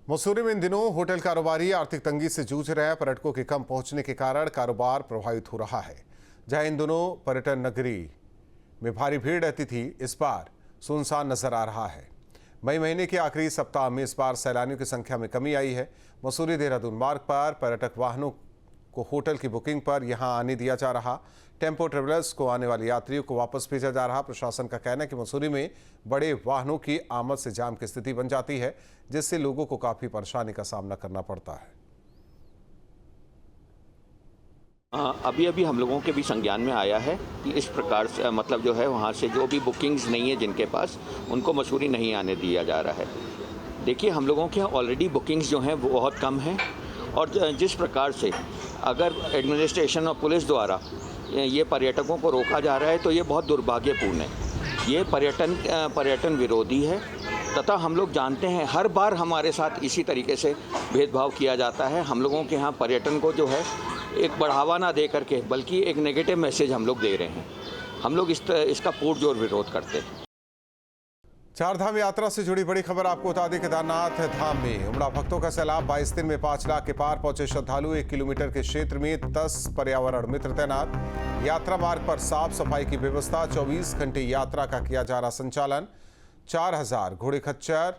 मसूरी में इन दिनों होटल कारोबारी आर्थिक तंगी से जूझ रहे हैं। पर्यटकों के कम पहुंचने के कारण कारोबार प्रभावित हो रहा है। जहां इन दिनों पर्यटन नगरी में भारी भीड़ रहती थी, इस बार सुनसान नजर आ रहा है। मई महीने के आखिरी सप्ताह में इस बार सैलानियों की संख्या में कमी आई है। मसूरी देहरादून मार्ग पर पर्यटक वाहनों को होटल की बुकिंग पर यहां आने दिया जा रहा। टेम्पो ट्रेवलर्स को आने वाले यात्रियों को वापस भेजा जा रहा। प्रशासन का कहना है कि मसूरी में बड़े वाहनों की आमद से जाम की स्थिति बन जाती है, जिससे लोगों को काफी परेशानी का सामना करना पड़ता है। अभी अभी हम लोगों के भी संज्ञान में आया है कि इस प्रकार से मतलब जो है वहाँ से जो भी बुकिंग्स नहीं है जिनके पास, उनको मसूरी नहीं आने दिया जा रहा है। देखिए, हम लोगों के यहाँ ऑलरेडी बुकिंग्स जो हैं वो बहुत कम हैं, और जिस प्रकार से अगर एडमिनिस्ट्रेशन और पुलिस द्वारा ये पर्यटकों को रोका जा रहा है तो ये बहुत दुर्भाग्यपूर्ण है। ये पर्यटन विरोधी है, तथा हम लोग जानते हैं हर बार हमारे साथ इसी तरीके से भेदभाव किया जाता है। हम लोगों के यहाँ पर्यटन को जो है एक बढ़ावा ना दे करके बल्कि एक नेगेटिव मैसेज हम लोग दे रहे हैं। हम लोग इसका पुरजोर विरोध करते हैं। चारधाम यात्रा से जुड़ी बड़ी खबर आपको बता दें। केदारनाथ धाम में उमड़ा भक्तों का सैलाब। 22 दिन में 5 लाख के पार पहुंचे श्रद्धालु। 1 किलोमीटर के क्षेत्र में 10 पर्यावरण मित्र तैनात। यात्रा मार्ग पर साफ सफाई की व्यवस्था। 24 घंटे यात्रा का किया जा रहा संचालन। 4000 घोड़े खच्चर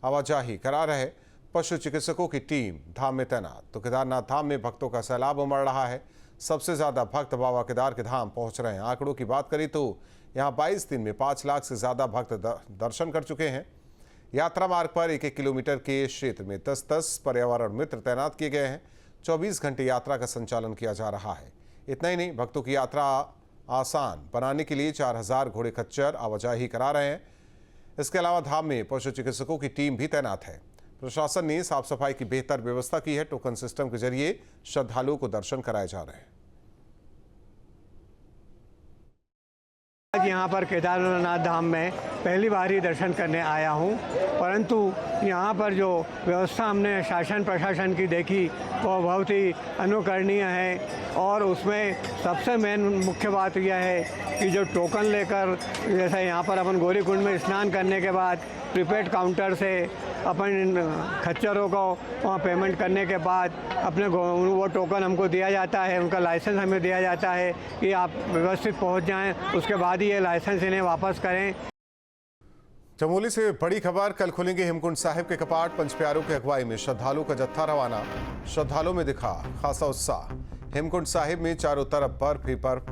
आवाजाही करा रहे। पशु चिकित्सकों की टीम धाम में तैनात। तो केदारनाथ धाम में भक्तों का सैलाब उमड़ रहा है। सबसे ज्यादा भक्त बाबा केदार के धाम पहुंच रहे हैं। आंकड़ों की बात करें तो यहां 22 दिन में 5 लाख से ज्यादा भक्त दर्शन कर चुके हैं। यात्रा मार्ग पर 1-1 किलोमीटर के क्षेत्र में 10-10 पर्यावरण मित्र तैनात किए गए हैं। 24 घंटे यात्रा का संचालन किया जा रहा है। इतना ही नहीं, भक्तों की यात्रा आसान बनाने के लिए 4000 घोड़े खच्चर आवाजाही करा रहे हैं। इसके अलावा धाम में पशु चिकित्सकों की टीम भी तैनात है। प्रशासन ने साफ सफाई की बेहतर व्यवस्था की है। टोकन सिस्टम के जरिए श्रद्धालुओं को दर्शन कराए जा रहे हैं। आज यहाँ पर केदारनाथ धाम में पहली बार ही दर्शन करने आया हूँ, परंतु यहाँ पर जो व्यवस्था हमने शासन प्रशासन की देखी वो बहुत ही अनुकरणीय है। और उसमें सबसे मेन मुख्य बात यह है कि जो टोकन लेकर, जैसे यहाँ पर अपन गौरी कुंड में स्नान करने के बाद प्रीपेड काउंटर से अपन खच्चरों को वहाँ पेमेंट करने के बाद अपने वो टोकन हमको दिया जाता है, उनका लाइसेंस हमें दिया जाता है कि आप व्यवस्थित पहुँच जाएं, उसके बाद ही ये लाइसेंस इन्हें वापस करें। चमोली से बड़ी खबर। कल खुलेंगे हेमकुंड साहिब के कपाट। पंच प्यारों की अगुवाई में श्रद्धालुओं का जत्था रवाना। श्रद्धालुओं में दिखा खासा उत्साह। हेमकुंड साहिब में चारों तरफ बर्फ ही बर्फ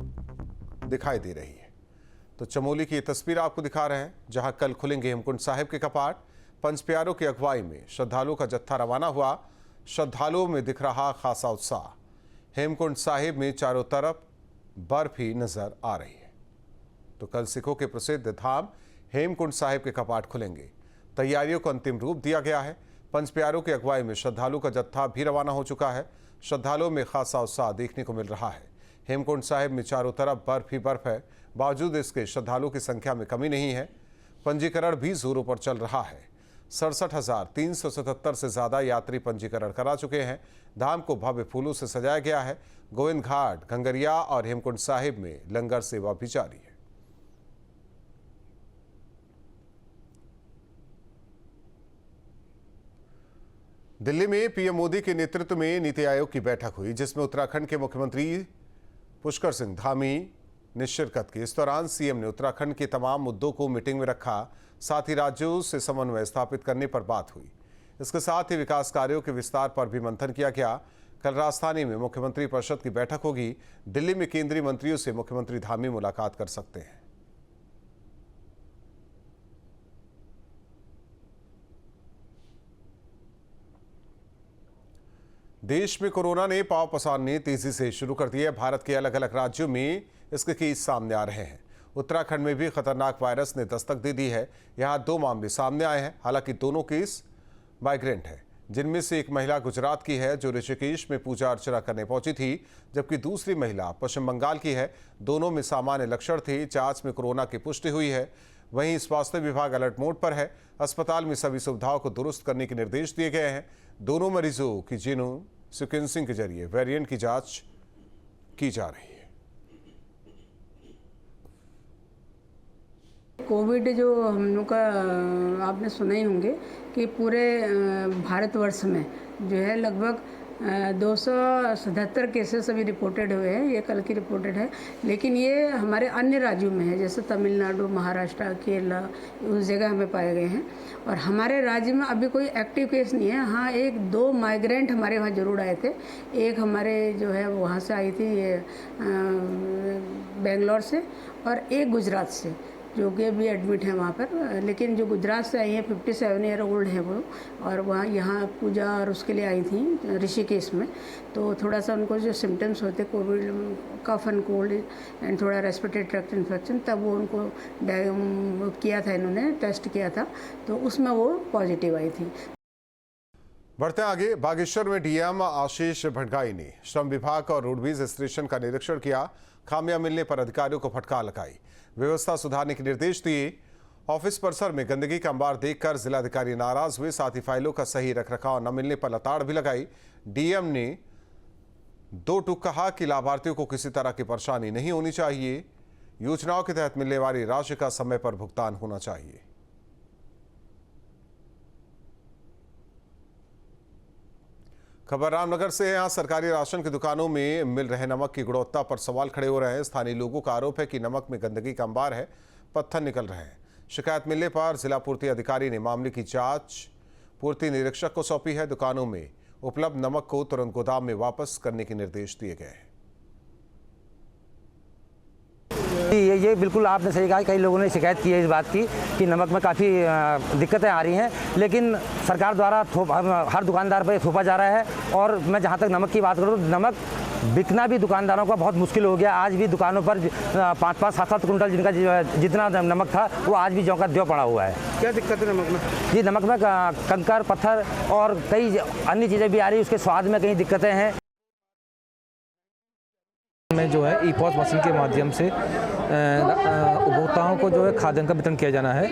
दिखाई दे रही है। तो चमोली की तस्वीर आपको दिखा रहे हैं, जहां कल खुलेंगे हेमकुंड साहिब के कपाट। पंच प्यारों की अगुवाई में श्रद्धालुओं का जत्था रवाना हुआ। श्रद्धालुओं में दिख रहा खासा उत्साह। हेमकुंड साहिब में चारों तरफ बर्फ ही नजर आ रही है। तो कल सिखों के प्रसिद्ध धाम हेमकुंड साहिब के कपाट खुलेंगे। तैयारियों को अंतिम रूप दिया गया है। पंच प्यारों की अगुवाई में श्रद्धालुओं का जत्था भी रवाना हो चुका है। श्रद्धालुओं में खासा उत्साह देखने को मिल रहा है। हेमकुंड साहिब में चारों तरफ बर्फ ही बर्फ है। बावजूद इसके श्रद्धालुओं की संख्या में कमी नहीं है। पंजीकरण भी जोरों पर चल रहा है। 67,377 से ज्यादा यात्री पंजीकरण करा चुके हैं। धाम को भव्य फूलों से सजाया गया है। गोविंद घाट, घंगरिया और हेमकुंड साहिब में लंगर सेवा भी जारी है। दिल्ली में पीएम मोदी के नेतृत्व में नीति आयोग की बैठक हुई, जिसमें उत्तराखंड के मुख्यमंत्री पुष्कर सिंह धामी ने शिरकत की। इस दौरान सीएम ने उत्तराखंड के तमाम मुद्दों को मीटिंग में रखा। साथ ही राज्यों से समन्वय स्थापित करने पर बात हुई। इसके साथ ही विकास कार्यों के विस्तार पर भी मंथन किया गया। कल राजधानी में मुख्यमंत्री परिषद की बैठक होगी। दिल्ली में केंद्रीय मंत्रियों से मुख्यमंत्री धामी मुलाकात कर सकते हैं। देश में कोरोना ने पांव पसारने तेजी से शुरू कर दिया है। भारत के अलग अलग राज्यों में इसके केस सामने आ रहे हैं। उत्तराखंड में भी खतरनाक वायरस ने दस्तक दे दी है। यहां 2 मामले सामने आए हैं। हालांकि दोनों केस माइग्रेंट हैं, जिनमें से एक महिला गुजरात की है जो ऋषिकेश में पूजा अर्चना करने पहुंची थी, जबकि दूसरी महिला पश्चिम बंगाल की है। दोनों में सामान्य लक्षण थे। जांच में कोरोना की पुष्टि हुई है। वहीं स्वास्थ्य विभाग अलर्ट मोड पर है। अस्पताल में सभी सुविधाओं को दुरुस्त करने के निर्देश दिए गए हैं। दोनों मरीजों की जीनोम सीक्वेंसिंग के जरिए वेरिएंट की जांच की जा रही है। कोविड जो हम लोग का आपने सुना ही होंगे कि पूरे भारतवर्ष में जो है लगभग 277 केसेस अभी रिपोर्टेड हुए हैं। ये कल की रिपोर्टेड है, लेकिन ये हमारे अन्य राज्यों में है, जैसे तमिलनाडु, महाराष्ट्र, केरला, उस जगह हमें पाए गए हैं। और हमारे राज्य में अभी कोई एक्टिव केस नहीं है। हाँ, एक दो माइग्रेंट हमारे वहाँ ज़रूर आए थे। एक हमारे जो है वहाँ से आई थी, ये बेंगलोर से, और एक गुजरात से, जो कि अभी एडमिट है वहाँ पर। लेकिन जो गुजरात से आई हैं 57 ईयर ओल्ड है वो, और वहाँ यहाँ पूजा और उसके लिए आई थी ऋषिकेश में। तो थोड़ा सा उनको जो सिम्टम्स होते Covid, cough and cold and थोड़ा रेस्पिरेटरी ट्रैक्ट इन्फेक्शन, तब वो उनको किया था, इन्होंने टेस्ट किया था, तो उसमें वो पॉजिटिव आई थी। बढ़ते आगे, बागेश्वर में डीएम आशीष भटगाई ने श्रम विभाग और रोडवेज स्टेशन का निरीक्षण किया। खामियां मिलने पर अधिकारियों को फटकार लगाई, व्यवस्था सुधारने के निर्देश दिए। ऑफिस परिसर में गंदगी का अंबार देखकर जिलाधिकारी नाराज हुए, साथ ही फाइलों का सही रखरखाव न मिलने पर लताड़ भी लगाई। डीएम ने दो टूक कहा कि लाभार्थियों को किसी तरह की परेशानी नहीं होनी चाहिए, योजनाओं के तहत मिलने वाली राशि का समय पर भुगतान होना चाहिए। खबर रामनगर से है। यहाँ सरकारी राशन की दुकानों में मिल रहे नमक की गुणवत्ता पर सवाल खड़े हो रहे हैं। स्थानीय लोगों का आरोप है कि नमक में गंदगी का अंबार है, पत्थर निकल रहे हैं। शिकायत मिलने पर जिला पूर्ति अधिकारी ने मामले की जांच पूर्ति निरीक्षक को सौंपी है। दुकानों में उपलब्ध नमक को तुरंत गोदाम में वापस करने के निर्देश दिए गए हैं। ये बिल्कुल आपने सही कहा। कई लोगों ने शिकायत की है इस बात की कि नमक में काफ़ी दिक्कतें आ रही हैं, लेकिन सरकार द्वारा हर दुकानदार पर थोपा जा रहा है। और मैं जहाँ तक नमक की बात करूँ, नमक बिकना भी दुकानदारों का बहुत मुश्किल हो गया। आज भी दुकानों पर 5-5, 7-7 कुंटल जिनका जितना नमक था वो आज भी ज्यों का त्यों पड़ा हुआ है। क्या दिक्कत है नमक में? जी, नमक में कंकर, पत्थर और कई अन्य चीज़ें भी आ रही, उसके स्वाद में कई दिक्कतें हैं। में जो है ई-पॉस मशीन के माध्यम से उपभोक्ताओं को जो है खाद्यान्न का वितरण किया जाना है।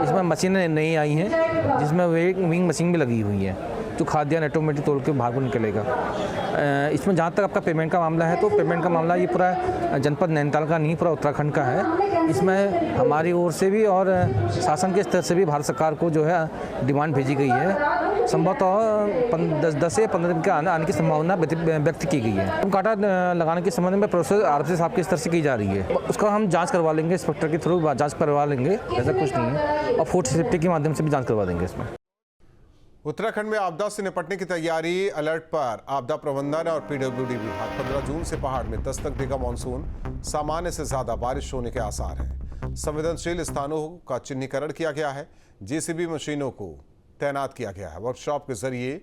इसमें मशीनें नई आई हैं, जिसमें वेइंग मशीन भी लगी हुई है, जो खाद्यान्न ऑटोमेटिक तोड़ के बाहर को निकलेगा। इसमें जहाँ तक आपका पेमेंट का मामला है, तो पेमेंट का मामला ये पूरा जनपद नैनीताल का नहीं, पूरा उत्तराखंड का है। इसमें हमारी ओर से भी और शासन के स्तर से भी भारत सरकार को जो है डिमांड भेजी गई है। संभवतः 10 से 15 दिन के आने की संभावना व्यक्त की गई है। कांटा लगाने के संबंध में प्रोसेस आरएफसी साहब के स्तर से की जा रही है। उसका हम जांच करवा लेंगे, इंस्पेक्टर के थ्रू जांच करवा लेंगे, ऐसा कुछ नहीं है। और फूड सेफ्टी के माध्यम से भी जांच करवा देंगे इसमें। उत्तराखंड में आपदा से निपटने की तैयारी। अलर्ट पर आपदा प्रबंधन और पीडब्ल्यूडी विभाग। 15 जून से पहाड़ में दस्तक देगा मानसून, सामान्य से ज्यादा बारिश होने के आसार हैं। संवेदनशील स्थानों का चिन्हीकरण किया गया है, जेसीबी मशीनों को तैनात किया गया है। वर्कशॉप के जरिए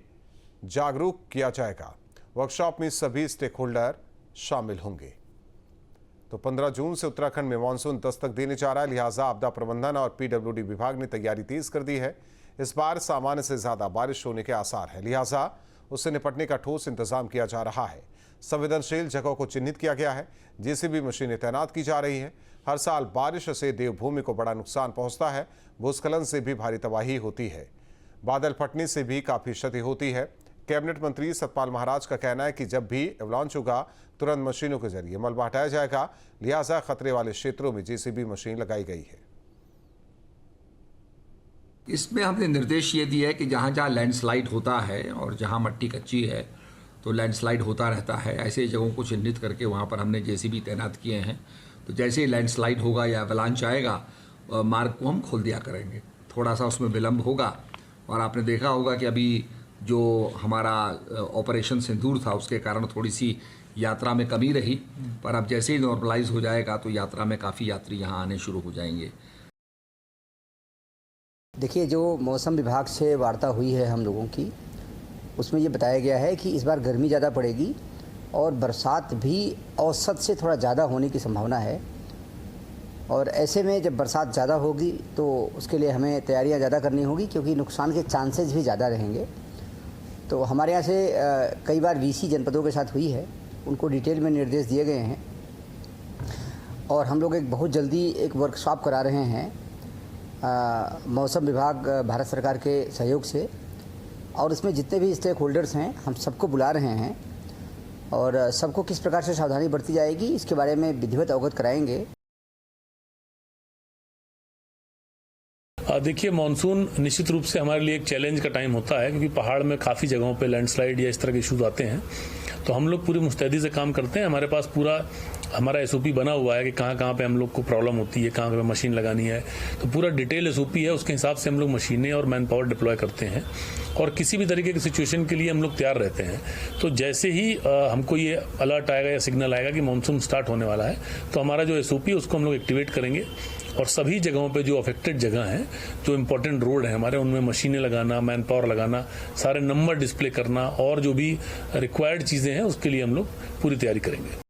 जागरूक किया जाएगा। वर्कशॉप में सभी स्टेक होल्डर शामिल होंगे। तो 15 जून से उत्तराखंड में मानसून दस्तक देने जा रहा है, लिहाजा आपदा प्रबंधन और पीडब्ल्यूडी विभाग ने तैयारी तेज कर दी है। इस बार सामान्य से ज्यादा बारिश होने के आसार हैं, लिहाजा उससे निपटने का ठोस इंतजाम किया जा रहा है। संवेदनशील जगहों को चिन्हित किया गया है, जेसीबी मशीनें तैनात की जा रही हैं। हर साल बारिश से देवभूमि को बड़ा नुकसान पहुंचता है, भूस्खलन से भी भारी तबाही होती है, बादल फटने से भी काफी क्षति होती है। कैबिनेट मंत्री सतपाल महाराज का कहना है कि जब भी एवलांच होगा, तुरंत मशीनों के जरिए मलबा हटाया जाएगा, लिहाजा खतरे वाले क्षेत्रों में जेसीबी मशीन लगाई गई है। इसमें हमने निर्देश ये दिया है कि जहाँ जहाँ लैंडस्लाइड होता है और जहाँ मट्टी कच्ची है तो लैंडस्लाइड होता रहता है, ऐसे जगहों को चिन्हित करके वहाँ पर हमने जेसीबी तैनात किए हैं। तो जैसे ही लैंडस्लाइड होगा या एवलांच आएगा, मार्ग को हम खोल दिया करेंगे। थोड़ा सा उसमें विलम्ब होगा, और आपने देखा होगा कि अभी जो हमारा ऑपरेशन सिंदूर था, उसके कारण थोड़ी सी यात्रा में कमी रही, पर अब जैसे ही नॉर्मलाइज हो जाएगा तो यात्रा में काफ़ी यात्री यहाँ आने शुरू हो जाएंगे। देखिए, जो मौसम विभाग से वार्ता हुई है हम लोगों की, उसमें ये बताया गया है कि इस बार गर्मी ज़्यादा पड़ेगी और बरसात भी औसत से थोड़ा ज़्यादा होने की संभावना है। और ऐसे में जब बरसात ज़्यादा होगी तो उसके लिए हमें तैयारियां ज़्यादा करनी होगी, क्योंकि नुकसान के चांसेस भी ज़्यादा रहेंगे। तो हमारे यहाँ से कई बार वीसी जनपदों के साथ हुई है, उनको डिटेल में निर्देश दिए गए हैं, और हम लोग एक बहुत जल्दी एक वर्कशॉप करा रहे हैं मौसम विभाग भारत सरकार के सहयोग से, और इसमें जितने भी स्टेक होल्डर्स हैं हम सबको बुला रहे हैं, और सबको किस प्रकार से सावधानी बरती जाएगी इसके बारे में विधिवत अवगत कराएंगे। देखिए, मानसून निश्चित रूप से हमारे लिए एक चैलेंज का टाइम होता है, क्योंकि पहाड़ में काफ़ी जगहों पे लैंडस्लाइड या इस तरह के इश्यूज आते हैं। तो हम लोग पूरी मुस्तैदी से काम करते हैं। हमारे पास पूरा हमारा एसओपी बना हुआ है कि कहाँ पे हम लोग को प्रॉब्लम होती है, कहाँ पे मशीन लगानी है। तो पूरा डिटेल एसओपी है, उसके हिसाब से हम लोग मशीनें और मैन पावर डिप्लॉय करते हैं और किसी भी तरीके की सिचुएशन के लिए हम लोग तैयार रहते हैं। तो जैसे ही हमको ये अलर्ट आएगा या सिग्नल आएगा कि मानसून स्टार्ट होने वाला है, तो हमारा जो एसओपी है उसको हम लोग एक्टिवेट करेंगे और सभी जगहों पे जो अफेक्टेड जगह हैं, जो इंपॉर्टेंट रोड है हमारे, उनमें मशीनें लगाना, मैन पावर लगाना, सारे नंबर डिस्प्ले करना और जो भी रिक्वायर्ड चीज़ें हैं उसके लिए हम लोग पूरी तैयारी करेंगे।